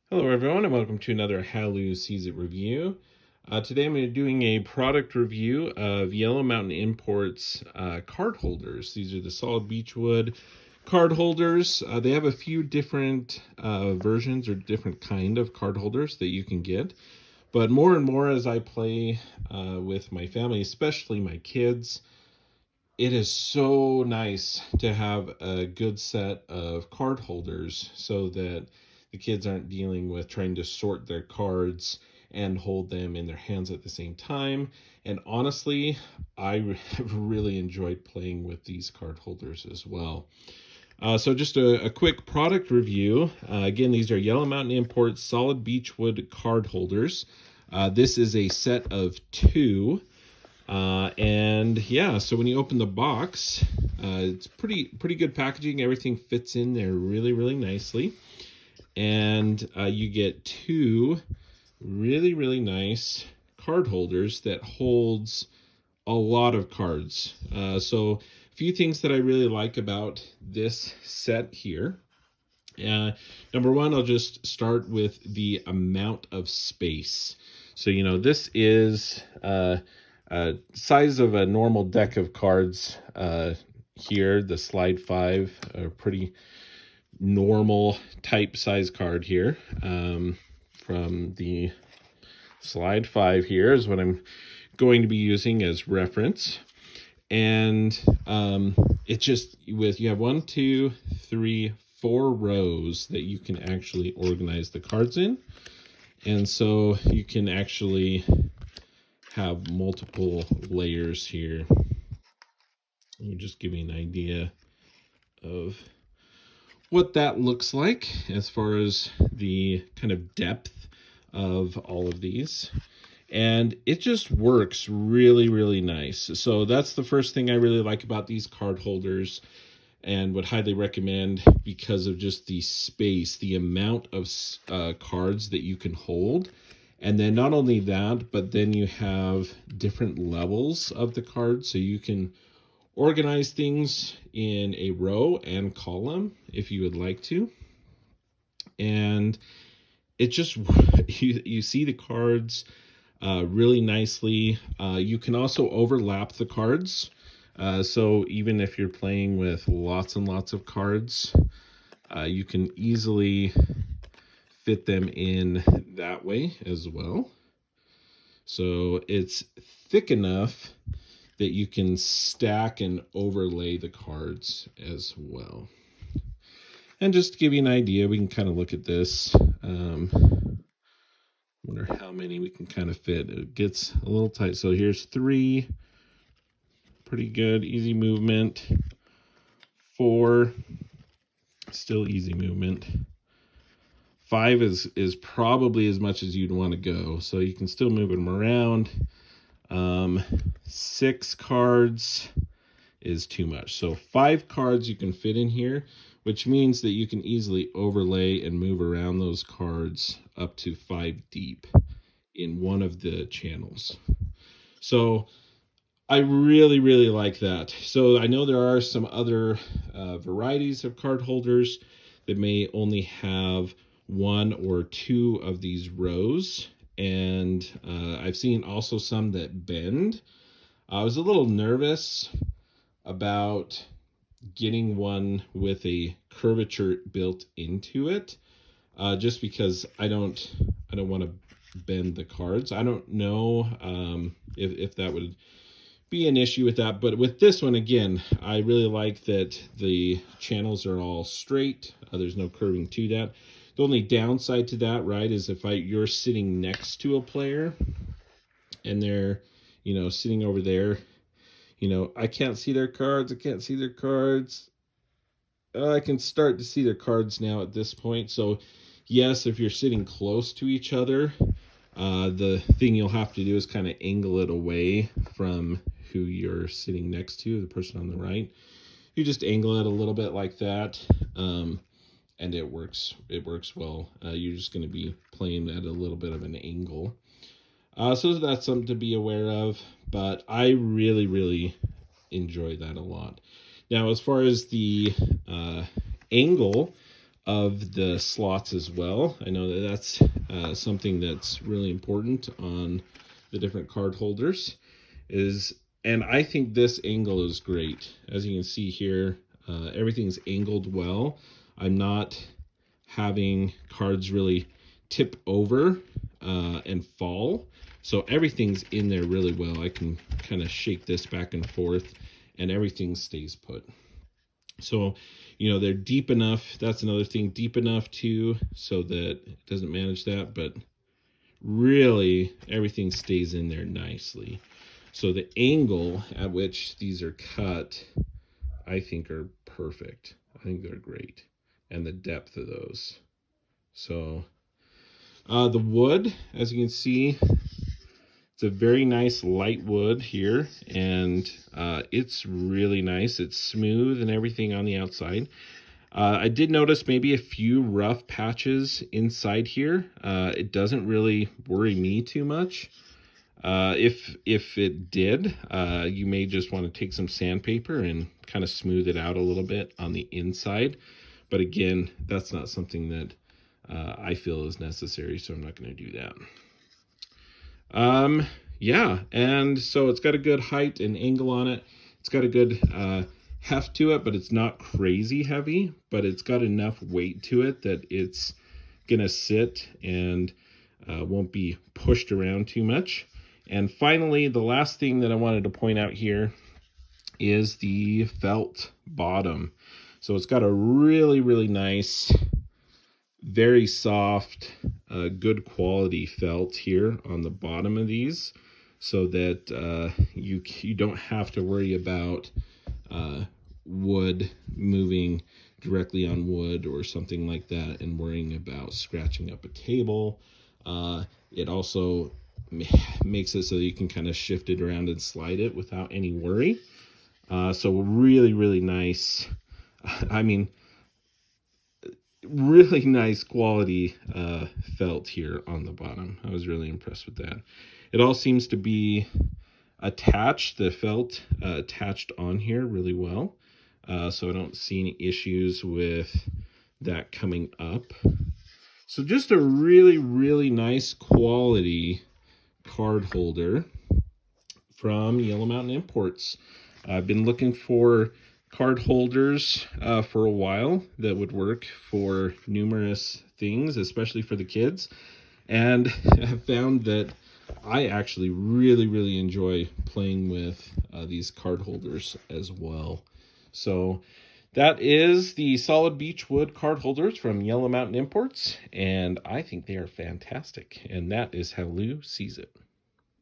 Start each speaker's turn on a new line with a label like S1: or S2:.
S1: Hello everyone and welcome to another Hallyu Sees It review. Today I'm going to be doing a product review of Yellow Mountain Imports card holders. These are the solid beechwood card holders. They have a few different versions or different kind of card holders that you can get. But more and more as I play with my family, especially my kids, it is so nice to have a good set of card holders so that the kids aren't dealing with trying to sort their cards and hold them in their hands at the same time. And honestly, I have really enjoyed playing with these card holders as well. So just a quick product review. Again, these are Yellow Mountain Imports solid beechwood card holders. This is a set of two. And yeah, so when you open the box, it's pretty good packaging. Everything fits in there really nicely. And you get two really nice card holders that holds a lot of cards. So a few things that I really like about this set here. Number one, I'll just start with the amount of space. So, this is size of a normal deck of cards here. The slide 5, a pretty normal type size card here. From the slide 5 here is what I'm going to be using as reference. And it just, you have 1, 2, 3, 4 rows that you can actually organize the cards in. And so you can actually have multiple layers here. Let me just give you an idea of what that looks like as far as the kind of depth of all of these. And it just works really nice. So that's the first thing I really like about these card holders and would highly recommend because of just the space, the amount of cards that you can hold. And then not only that, but then you have different levels of the cards. So you can organize things in a row and column if you would like to. And it just, you see the cards really nicely. You can also overlap the cards. So even if you're playing with lots and lots of cards, you can easily fit them in that way as well. So it's thick enough that you can stack and overlay the cards as well. And just to give you an idea, we can kind of look at this. Wonder how many we can kind of fit. It gets a little tight. So here's 3, pretty good, easy movement. 4, still easy movement. 5 is probably as much as you'd want to go, so you can still move them around. 6 cards is too much. So 5 cards you can fit in here, which means that you can easily overlay and move around those cards up to 5 deep in one of the channels. So I really like that. So I know there are some other varieties of card holders that may only have 1 or 2 of these rows. And I've seen also some that bend. I was a little nervous about getting one with a curvature built into it, just because I don't want to bend the cards. I don't know if that would be an issue with that, but with this one, again, I really like that the channels are all straight. There's no curving to that. The only downside to that, right, is if you're sitting next to a player and they're, sitting over there, I can't see their cards. I can't see their cards. I can start to see their cards now at this point. So yes, if you're sitting close to each other, the thing you'll have to do is kind of angle it away from who you're sitting next to, the person on the right. You just angle it a little bit like that. And it works well. You're just going to be playing at a little bit of an angle. So that's something to be aware of, but I really enjoy that a lot. Now, as far as the angle of the slots as well. I know that that's something that's really important on the different card holders and I think this angle is great. As you can see here, everything's angled well. I'm not having cards really tip over and fall. So everything's in there really well. I can kind of shake this back and forth and everything stays put. So, you know, they're deep enough. That's another thing, deep enough too, so that it doesn't manage that, but really everything stays in there nicely. So the angle at which these are cut, I think are perfect. I think they're great. And the depth of those. So the wood, as you can see, it's a very nice light wood here, and it's really nice. It's smooth and everything on the outside. I did notice maybe a few rough patches inside here. It doesn't really worry me too much. If it did, you may just want to take some sandpaper and kind of smooth it out a little bit on the inside. But again, that's not something that I feel is necessary, so I'm not going to do that. Yeah, and so it's got a good height and angle on it. It's got a good heft to it, but it's not crazy heavy, but it's got enough weight to it that it's gonna sit and won't be pushed around too much. And finally, the last thing that I wanted to point out here is the felt bottom. So it's got a really, really nice, very soft, good quality felt here on the bottom of these, so that you don't have to worry about wood moving directly on wood or something like that and worrying about scratching up a table. It also makes it so that you can kind of shift it around and slide it without any worry. So really, really nice. I mean, really nice quality felt here on the bottom. I was really impressed with that. It all seems to be attached, the felt attached on here really well. So I don't see any issues with that coming up. So just a really, really nice quality card holder from Yellow Mountain Imports. I've been looking for card holders for a while that would work for numerous things, especially for the kids, and have found that I actually really, really enjoy playing with these card holders as well. So that is the solid beech wood card holders from Yellow Mountain Imports, and I think they are fantastic, and that is how Lou sees it.